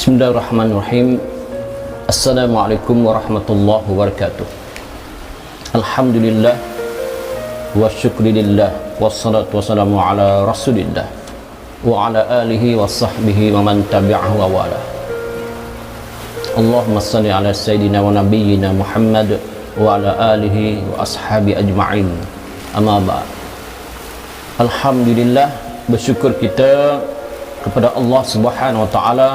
Bismillahirrahmanirrahim. Assalamualaikum warahmatullahi wabarakatuh. Alhamdulillah wa syukrilillah wassalatu wassalamu ala rasulillah wa ala alihi wa sahbihi wa man tabi'ahu wa wala. Allahumma salli ala sayyidina wa nabiyyina Muhammad wa ala alihi wa ashabi ajma'in. Amma ba'd. Alhamdulillah, bersyukur kita kepada Allah Subhanahu wa taala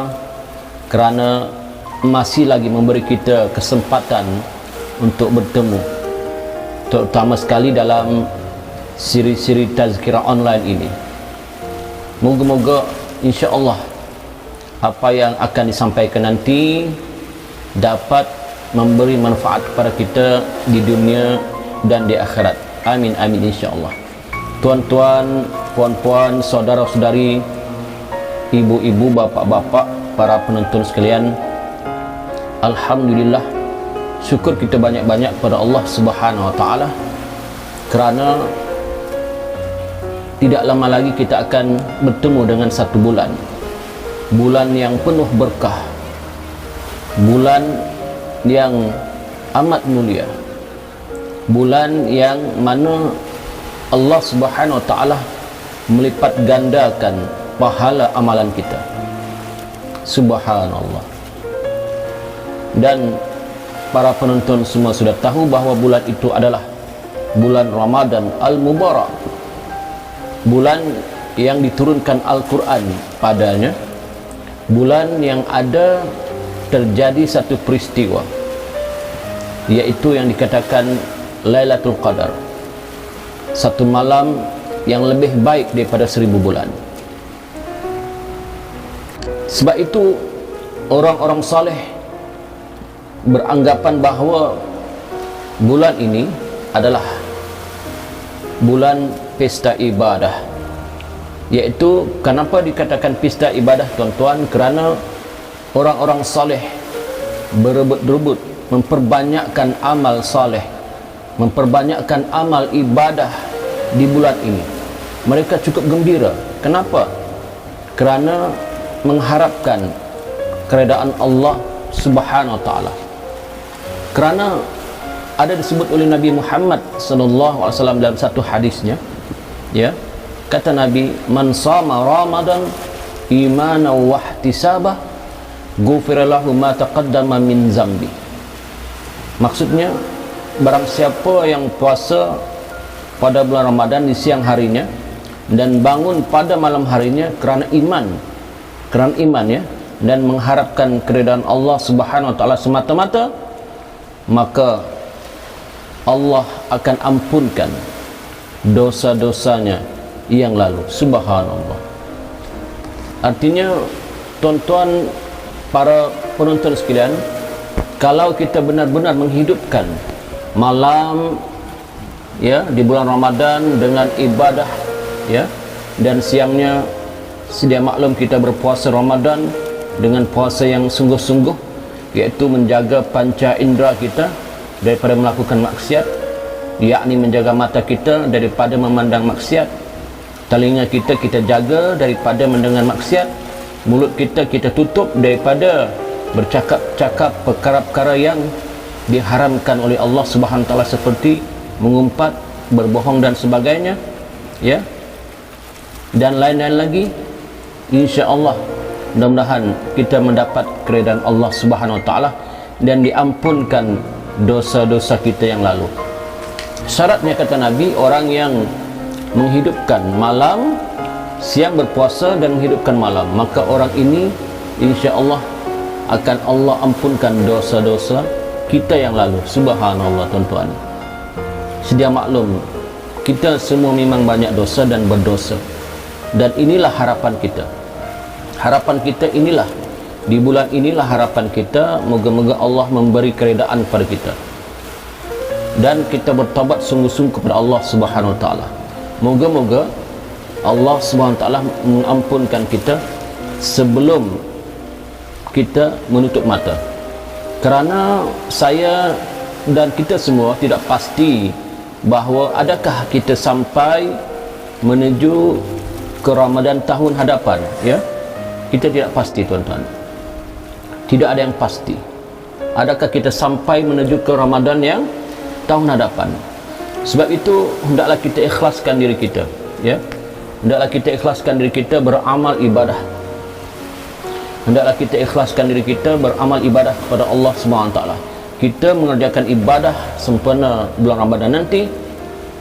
kerana masih lagi memberi kita kesempatan untuk bertemu, terutama sekali dalam siri-siri tazkirah online ini. Moga-moga insya-Allah apa yang akan disampaikan nanti dapat memberi manfaat kepada kita di dunia dan di akhirat. Amin amin insya-Allah. Tuan-tuan, puan-puan, saudara-saudari, ibu-ibu, bapak-bapak, para penonton sekalian, alhamdulillah, syukur kita banyak-banyak kepada Allah Subhanahu wa taala kerana tidak lama lagi kita akan bertemu dengan satu bulan yang penuh berkah, bulan yang amat mulia, bulan yang mana Allah Subhanahu wa taala melipat gandakan pahala amalan kita. Subhanallah. Dan para penonton semua sudah tahu bahawa bulan itu adalah bulan Ramadan Al-Mubarak, bulan yang diturunkan Al-Quran padanya, bulan yang ada terjadi satu peristiwa, yaitu yang dikatakan Lailatul Qadar, satu malam yang lebih baik daripada 1000 bulan. Sebab itu orang-orang saleh beranggapan bahawa bulan ini adalah bulan pesta ibadah. Iaitu kenapa dikatakan pesta ibadah, tuan-tuan? Kerana orang-orang saleh berebut-rebut memperbanyakkan amal saleh, memperbanyakkan amal ibadah di bulan ini. Mereka cukup gembira. Kenapa? Kerana mengharapkan keredaan Allah Subhanahu wa taala. Kerana ada disebut oleh Nabi Muhammad sallallahu alaihi wasallam dalam satu hadisnya, ya, kata Nabi, man shama ramadan imanan wa ihtisaba ghufira lahu ma taqaddama min zambi. Maksudnya, barang siapa yang puasa pada bulan Ramadan di siang harinya dan bangun pada malam harinya kerana iman ya, dan mengharapkan keridaan Allah Subhanahu wa taala semata-mata, maka Allah akan ampunkan dosa-dosanya yang lalu. Subhanallah. Artinya, tuan-tuan, para penonton sekalian, kalau kita benar-benar menghidupkan malam, ya, di bulan Ramadan dengan ibadah, ya, dan siangnya sedia maklum kita berpuasa Ramadan dengan puasa yang sungguh-sungguh, iaitu menjaga panca indera kita daripada melakukan maksiat, yakni menjaga mata kita daripada memandang maksiat, telinga kita jaga daripada mendengar maksiat, mulut kita tutup daripada bercakap-cakap perkara-perkara yang diharamkan oleh Allah Subhanahu wa taala, seperti mengumpat, berbohong dan sebagainya, ya, dan lain-lain lagi. InsyaAllah, mudah-mudahan kita mendapat keridaan Allah Subhanahu wa taala dan diampunkan dosa-dosa kita yang lalu. Syaratnya, kata Nabi, orang yang menghidupkan malam, siang berpuasa dan menghidupkan malam, maka orang ini insya-Allah akan Allah ampunkan dosa-dosa kita yang lalu. Subhanallah, tuan-tuan. Sedia maklum, kita semua memang banyak dosa dan berdosa, dan inilah harapan kita. Harapan kita inilah, di bulan inilah harapan kita, moga-moga Allah memberi keredaan pada kita dan kita bertaubat sungguh-sungguh kepada Allah Subhanahu wa taala. Moga-moga Allah Subhanahu wa taala mengampunkan kita sebelum kita menutup mata. Kerana saya dan kita semua tidak pasti bahawa adakah kita sampai menuju ke Ramadan tahun hadapan, ya. Kita tidak pasti, tuan-tuan. Tidak ada yang pasti. Adakah kita sampai menuju ke Ramadan yang tahun hadapan? Sebab itu hendaklah kita ikhlaskan diri kita, ya. Hendaklah kita ikhlaskan diri kita beramal ibadah. Hendaklah kita ikhlaskan diri kita beramal ibadah kepada Allah Subhanahu wa taala. Kita mengerjakan ibadah sempurna bulan Ramadan nanti,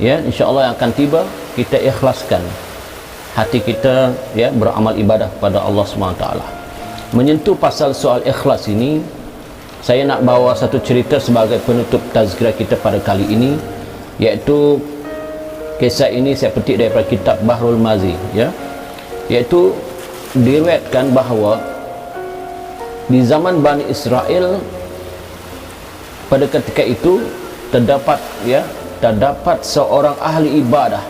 ya, insya-Allah yang akan tiba, kita ikhlaskan hati kita, ya, beramal ibadah kepada Allah Subhanahu wa taala. Menyentuh pasal soal ikhlas ini, saya nak bawa satu cerita sebagai penutup tazkirah kita pada kali ini, iaitu kisah ini saya petik daripada kitab Bahrul Mazi, ya, iaitu diriwayatkan bahawa di zaman Bani Israel pada ketika itu terdapat seorang ahli ibadah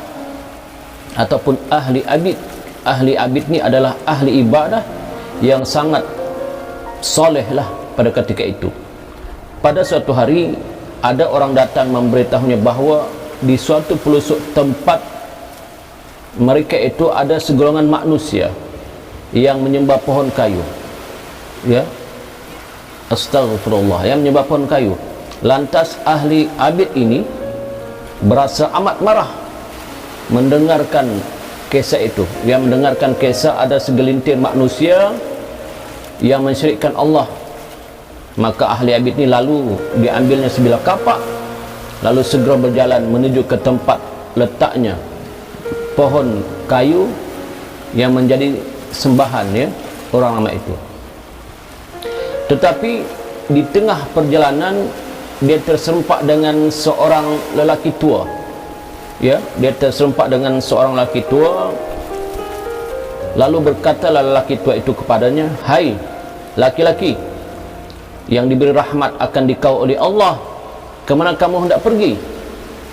ataupun ahli abid. Ahli abid ni adalah ahli ibadah yang sangat soleh lah pada ketika itu. Pada suatu hari ada orang datang memberitahunya bahawa di suatu pelosok tempat mereka itu ada segolongan manusia yang menyembah pohon kayu, ya, astagfirullah, yang menyembah pohon kayu. Lantas ahli abid ini berasa amat marah mendengarkan kisah itu. Dia mendengarkan kisah ada segelintir manusia yang mensyirikkan Allah. Maka ahli abid ini lalu diambilnya sebilah kapak, lalu segera berjalan menuju ke tempat letaknya pohon kayu yang menjadi sembahan, ya, orang ramai itu. Tetapi di tengah perjalanan dia terserempak dengan seorang lelaki tua, ya, dia terserempak dengan seorang lelaki tua. Lalu berkatalah lelaki tua itu kepadanya, "Hai laki-laki yang diberi rahmat akan dikau oleh Allah, ke mana kamu hendak pergi?"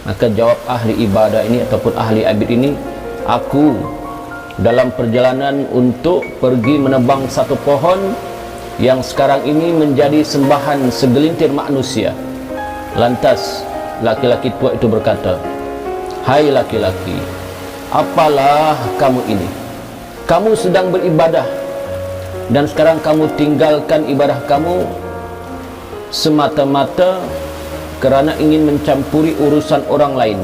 Maka jawab ahli ibadah ini ataupun ahli abid ini, "Aku dalam perjalanan untuk pergi menebang satu pohon yang sekarang ini menjadi sembahan segelintir manusia." Lantas laki-laki tua itu berkata, "Hai laki-laki, apalah kamu ini? Kamu sedang beribadah dan sekarang kamu tinggalkan ibadah kamu semata-mata kerana ingin mencampuri urusan orang lain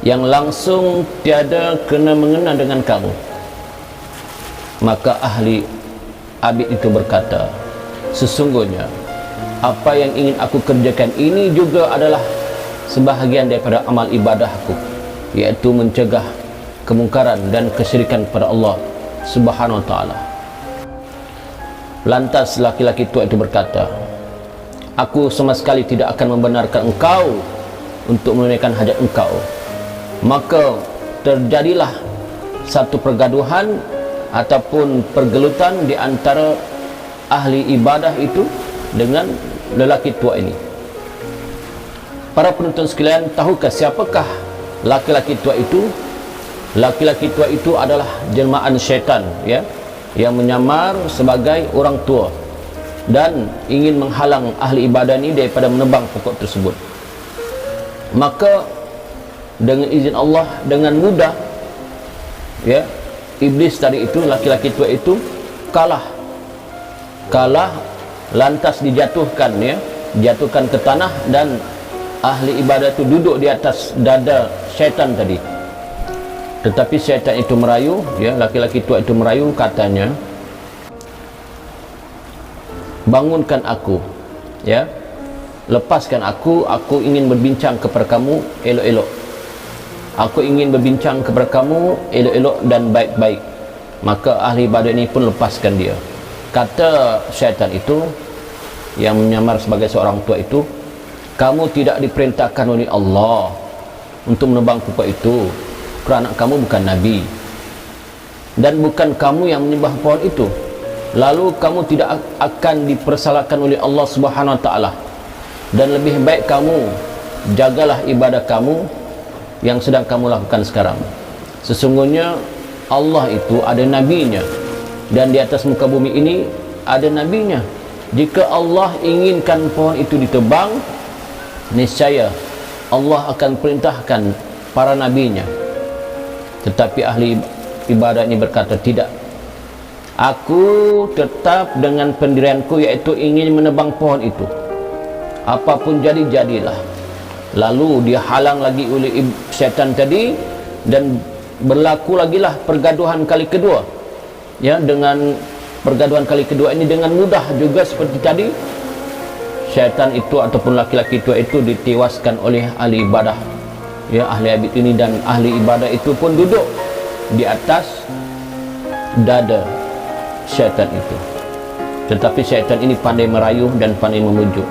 yang langsung tiada kena mengena dengan kamu." Maka ahli abid itu berkata, "Sesungguhnya apa yang ingin aku kerjakan ini juga adalah sebahagian daripada amal ibadahku, iaitu mencegah kemungkaran dan kesyirikan kepada Allah Subhanahu wa taala." Lantas laki-laki tua itu berkata, "Aku sama sekali tidak akan membenarkan engkau untuk menunaikan hajat engkau." Maka terjadilah satu pergaduhan ataupun pergelutan di antara ahli ibadah itu dengan lelaki tua ini. Para penonton sekalian, tahukah siapakah laki-laki tua itu? Laki-laki tua itu adalah jelmaan syaitan, ya, yang menyamar sebagai orang tua dan ingin menghalang ahli ibadah ini daripada menebang pokok tersebut. Maka dengan izin Allah, dengan mudah, ya, iblis tadi itu, laki-laki tua itu kalah, lantas dijatuhkan, ya, jatuhkan ke tanah, dan ahli ibadah itu duduk di atas dada syaitan tadi. Tetapi syaitan itu merayu, ya, laki-laki tua itu merayu, katanya, "Bangunkan aku, ya, lepaskan aku ingin berbincang kepada kamu elok-elok. Aku ingin berbincang kepada kamu elok-elok dan baik-baik." Maka ahli ibadah ini pun lepaskan dia. Kata syaitan itu yang menyamar sebagai seorang tua itu, "Kamu tidak diperintahkan oleh Allah untuk menebang pokok itu, kerana kamu bukan Nabi, dan bukan kamu yang menyembah pohon itu. Lalu kamu tidak akan dipersalahkan oleh Allah Subhanahu wa taala, dan lebih baik kamu jagalah ibadah kamu yang sedang kamu lakukan sekarang. Sesungguhnya Allah itu ada nabinya, dan di atas muka bumi ini ada nabinya. Jika Allah inginkan pohon itu ditebang, niscaya Allah akan perintahkan para nabinya." Tetapi ahli ibadah ini berkata, "Tidak, Aku tetap dengan pendirianku, iaitu ingin menebang pohon itu. Apapun jadi, jadilah. Lalu dia halang lagi oleh syaitan tadi, dan berlaku lagilah pergaduhan kali kedua. Ya, dengan pergaduhan kali kedua ini dengan mudah juga seperti tadi. Syaitan itu ataupun laki-laki tua itu ditewaskan oleh ahli ibadah. Ya, ahli abid ini, dan ahli ibadah itu pun duduk di atas dada syaitan itu. Tetapi syaitan ini pandai merayu dan pandai memujuk.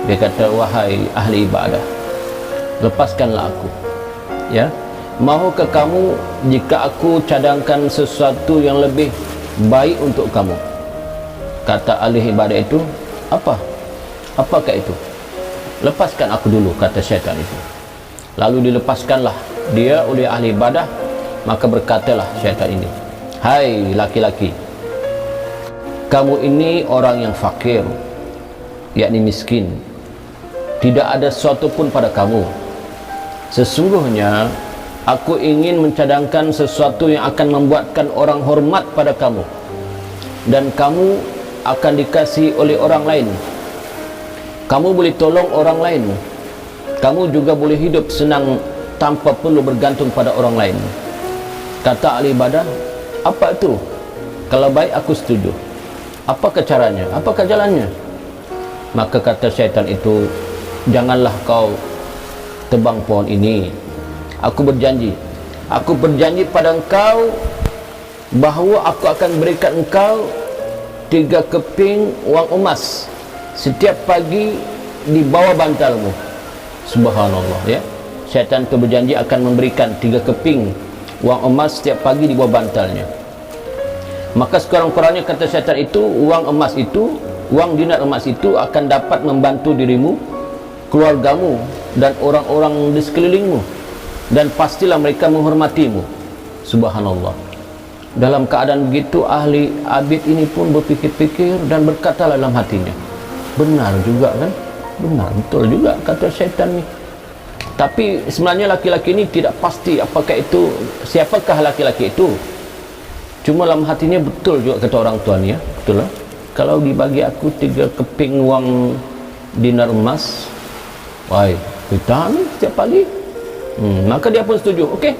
Dia kata, wahai ahli ibadah, lepaskanlah aku. Ya, mahukah kamu jika aku cadangkan sesuatu yang lebih baik untuk kamu? Kata ahli ibadah itu, apa? Apakah itu? Lepaskan aku dulu, kata syaitan itu. Lalu dilepaskanlah dia oleh ahli ibadah. Maka berkatalah syaitan ini, hai laki-laki, kamu ini orang yang fakir, yakni miskin. Tidak ada sesuatu pun pada kamu. Sesungguhnya aku ingin mencadangkan sesuatu yang akan membuatkan orang hormat pada kamu, dan kamu akan dikasihi oleh orang lain. Kamu boleh tolong orang lain. Kamu juga boleh hidup senang tanpa perlu bergantung pada orang lain. Kata ahli ibadah, apa itu? Kalau baik aku setuju. Apakah caranya? Apakah jalannya? Maka kata syaitan itu, janganlah kau tebang pohon ini. Aku berjanji pada engkau bahawa aku akan berikan engkau 3 keping wang emas setiap pagi di bawah bantalmu. Subhanallah, ya. Syaitan itu berjanji akan memberikan 3 keping wang emas setiap pagi di bawah bantalnya. Maka sekurang-kurangnya kata syaitan itu, wang emas itu, wang dinar emas itu akan dapat membantu dirimu, keluargamu, dan orang-orang di sekelilingmu, dan pastilah mereka menghormatimu. Subhanallah. Dalam keadaan begitu, ahli abid ini pun berpikir-pikir dan berkata dalam hatinya, benar juga kan? Benar, betul juga kata syaitan ni. Tapi sebenarnya laki-laki ini tidak pasti apakah itu, siapakah laki-laki itu. Cuma dalam hatinya betul juga kata orang tua ni, ya. Betul lah. Kalau dibagi aku 3 keping wang dinar emas, wahai, kita ni setiap pagi. Maka dia pun setuju. Okey.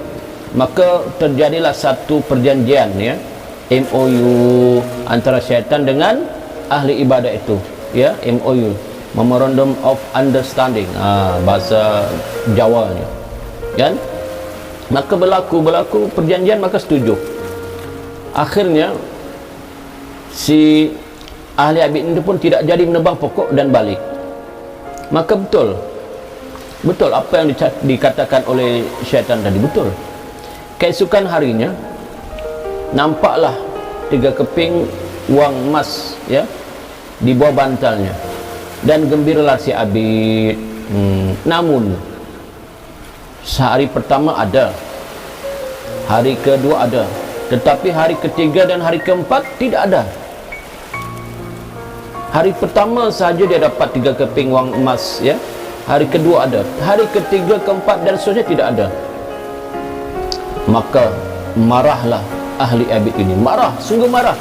Maka terjadilah satu perjanjian, ya, MOU antara syaitan dengan ahli ibadah itu, ya, MOU, Memorandum of Understanding, bahasa Jawanya, kan? Maka berlaku perjanjian, maka setuju. Akhirnya si ahli abid itu pun tidak jadi menebang pokok dan balik. Maka betul apa yang dikatakan oleh syaitan tadi, betul. Keesokan harinya nampaklah 3 keping wang emas, ya, di bawah bantalnya, dan gembiralah si abid. Namun sehari pertama ada, hari kedua ada, tetapi hari ketiga dan hari keempat tidak ada. Hari pertama sahaja dia dapat 3 keping wang emas, ya. Hari kedua ada, hari ketiga, keempat dan seterusnya tidak ada. Maka marahlah ahli abid ini, marah, sungguh marah.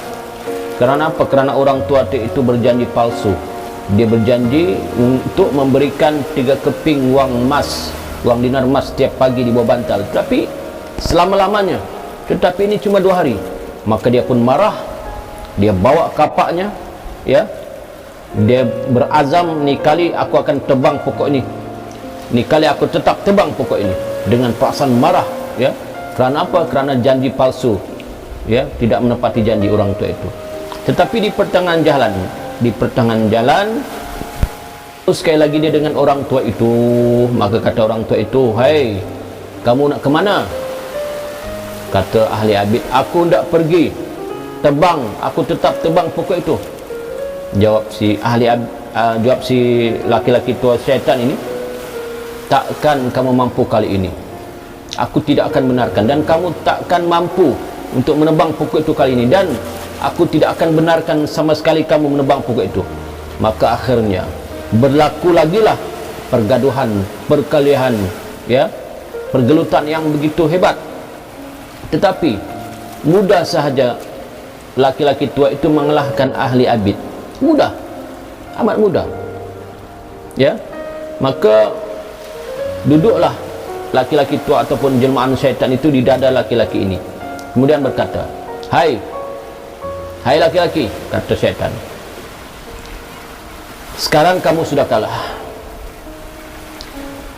Kerana apa? Kerana orang tua itu berjanji palsu. Dia berjanji untuk memberikan 3 keping wang emas, wang dinar emas setiap pagi di bawah bantal, tapi selama-lamanya. Tetapi ini cuma 2 hari. Maka dia pun marah. Dia bawa kapaknya, ya. Dia berazam, ni kali aku akan tebang pokok ini. Ni kali aku tetap tebang pokok ini, dengan perasaan marah, ya. Kerana apa? Kerana janji palsu, ya, tidak menepati janji orang tua itu. Tetapi di pertengahan jalan, sekali lagi dia dengan orang tua itu. Maka kata orang tua itu, hai, kamu nak ke mana? Kata ahli abid, aku tidak pergi tebang, aku tetap tebang pokok itu. Jawab si laki-laki tua syaitan ini, takkan kamu mampu kali ini. Aku tidak akan benarkan, dan kamu takkan mampu untuk menebang pokok itu kali ini, dan aku tidak akan benarkan sama sekali kamu menebang pokok itu. Maka akhirnya berlaku lagilah pergaduhan, perkelahian, ya, pergelutan yang begitu hebat. Tetapi mudah sahaja laki-laki tua itu mengalahkan ahli abid? Mudah, amat mudah. Ya, maka duduklah laki-laki tua ataupun jelmaan syaitan itu di dada laki-laki ini, kemudian berkata, hai laki-laki, kata syaitan, sekarang kamu sudah kalah.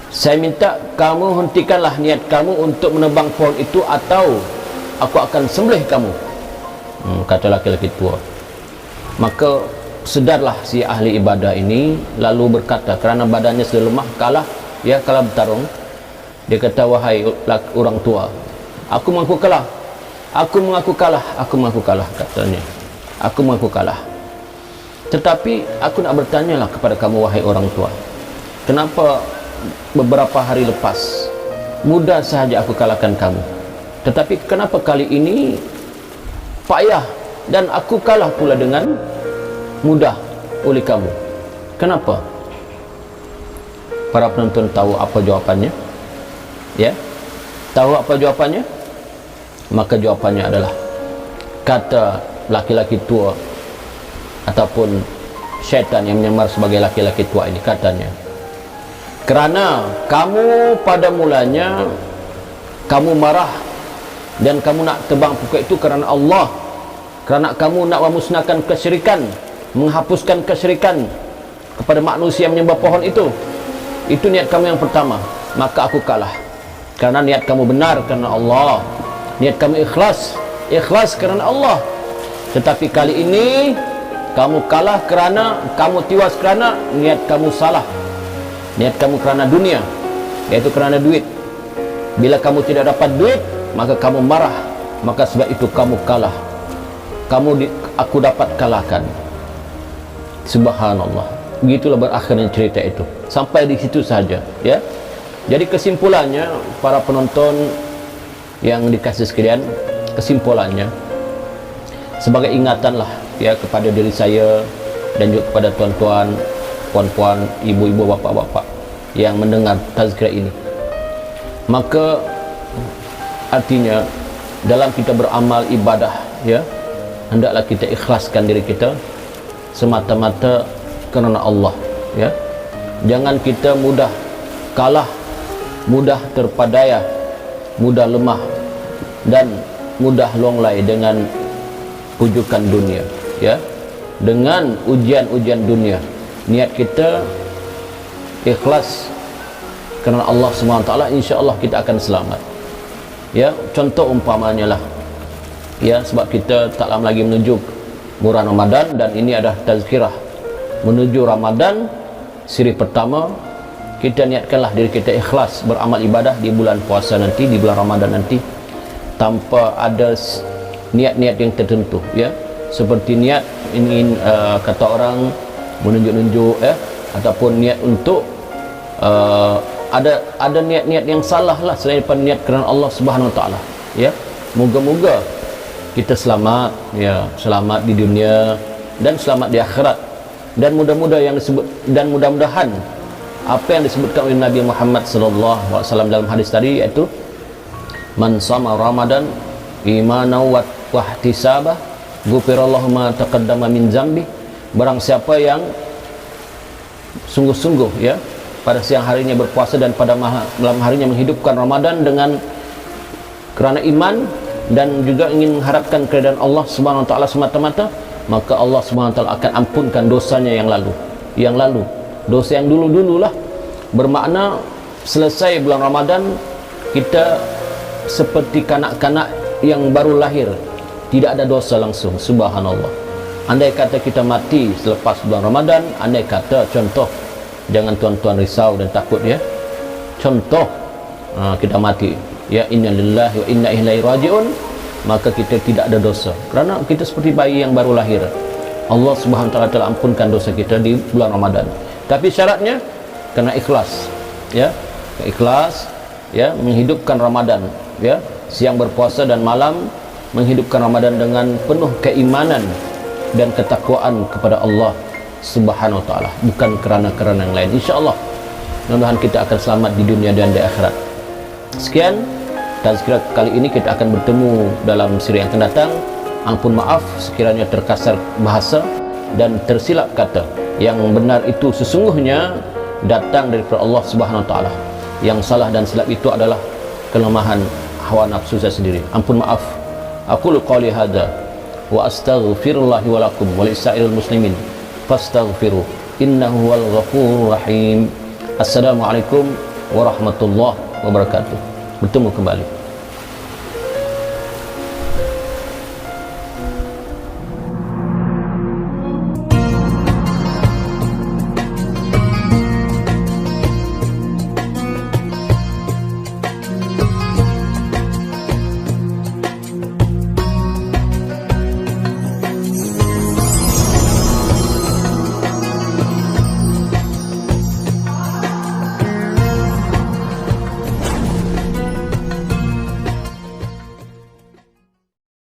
Saya minta kamu hentikanlah niat kamu untuk menebang pohon itu, atau aku akan sembelih kamu, kata laki-laki tua. Maka sedarlah si ahli ibadah ini, lalu berkata, kerana badannya sudah lemah, kalah bertarung. Dia kata, wahai orang tua, aku mengaku kalah, katanya. Aku mengaku kalah. Tetapi aku nak bertanyalah kepada kamu, wahai orang tua, kenapa beberapa hari lepas mudah sahaja aku kalahkan kamu, tetapi kenapa kali ini payah dan aku kalah pula dengan mudah oleh kamu? Kenapa? Para penonton tahu apa jawapannya? Ya, tahu apa jawapannya? Maka jawapannya adalah, kata laki-laki tua ataupun syaitan yang menyamar sebagai laki-laki tua ini, katanya, kerana kamu pada mulanya kamu marah dan kamu nak tebang pokok itu kerana Allah, kerana kamu nak memusnahkan kesyirikan, menghapuskan kesyirikan kepada manusia yang menyembah pohon itu niat kamu yang pertama. Maka aku kalah, karena niat kamu benar kerana Allah, niat kamu ikhlas kerana Allah. Tetapi kali ini kamu kalah kerana kamu tiwas kerana niat kamu salah, niat kamu kerana dunia, yaitu kerana duit. Bila kamu tidak dapat duit, maka kamu marah, maka sebab itu kamu kalah. Aku dapat kalahkan. Subhanallah. Begitulah berakhirnya cerita itu. Sampai di situ saja, ya. Jadi kesimpulannya, para penonton yang dikasih sekalian, kesimpulannya sebagai ingatanlah, ya, kepada diri saya dan juga kepada tuan-tuan, puan-puan, ibu-ibu, bapak-bapak yang mendengar tazkirah ini. Maka artinya dalam kita beramal ibadah, ya, hendaklah kita ikhlaskan diri kita semata-mata kerana Allah, ya. Jangan kita mudah kalah, mudah terpadaya, mudah lemah dan mudah longlai dengan pujukan dunia, ya, dengan ujian-ujian dunia. Niat kita ikhlas kerana Allah SWT, insya-Allah kita akan selamat. Ya, contoh umpamanya lah, ya, sebab kita tak lama lagi menuju bulan Ramadan, dan ini adalah tazkirah menuju Ramadan siri pertama. Kita niatkanlah diri kita ikhlas beramal ibadah di bulan puasa nanti, di bulan Ramadan nanti, tanpa ada niat-niat yang tertentu, ya, seperti niat ingin kata orang menunjuk-nunjuk, ya, ataupun niat untuk ada niat-niat yang salah lah selain daripada niat kerana Allah Subhanahu Wa Taala, ya. Moga-moga kita selamat, ya, selamat di dunia dan selamat di akhirat, dan mudah-mudahan apa yang disebutkan oleh Nabi Muhammad sallallahu alaihi wasallam dalam hadis tadi, iaitu man shama ramadan imanan wa ihtisaba ghufirallahu ma taqaddama min zambi. Barang siapa yang sungguh-sungguh, ya, pada siang harinya berpuasa dan pada malam harinya menghidupkan Ramadan dengan kerana iman dan juga ingin mengharapkan keridaan Allah Subhanahu Wa Taala semata-mata, maka Allah Subhanahu Wa Taala akan ampunkan dosanya yang lalu, dosa yang dulu-dululah. Bermakna selesai bulan Ramadan kita seperti kanak-kanak yang baru lahir, tidak ada dosa langsung. Subhanallah. Andai kata kita mati selepas bulan Ramadan, andai kata, contoh, jangan tuan-tuan risau dan takut, ya, contoh kita mati, ya, inna lillahi wa inna ilaihi raji'un, maka kita tidak ada dosa, kerana kita seperti bayi yang baru lahir. Allah Subhanahu Wa Taala telah ampunkan dosa kita di bulan Ramadan. Tapi syaratnya kena ikhlas, ya, ikhlas, ya, menghidupkan Ramadan, ya, siang berpuasa dan malam menghidupkan Ramadan dengan penuh keimanan dan ketakwaan kepada Allah Subhanahu Wa Taala, bukan kerana yang lain. Insya-Allah mudah-mudahan kita akan selamat di dunia dan di akhirat. Sekian tazkirah kali ini, kita akan bertemu dalam siri yang akan datang. Ampun maaf sekiranya terkasar bahasa dan tersilap kata. Yang benar itu sesungguhnya datang daripada Allah Subhanahu Wa Taala. Yang salah dan silap itu adalah kelemahan hawa nafsu saya sendiri. Ampun maaf. Aqulu qali hadza wa astaghfirullahi wa lakum wa lisa'iril muslimin fastaghfiru innahu huwal ghafurur rahim. Assalamualaikum warahmatullahi wabarakatuh. Bertemu kembali.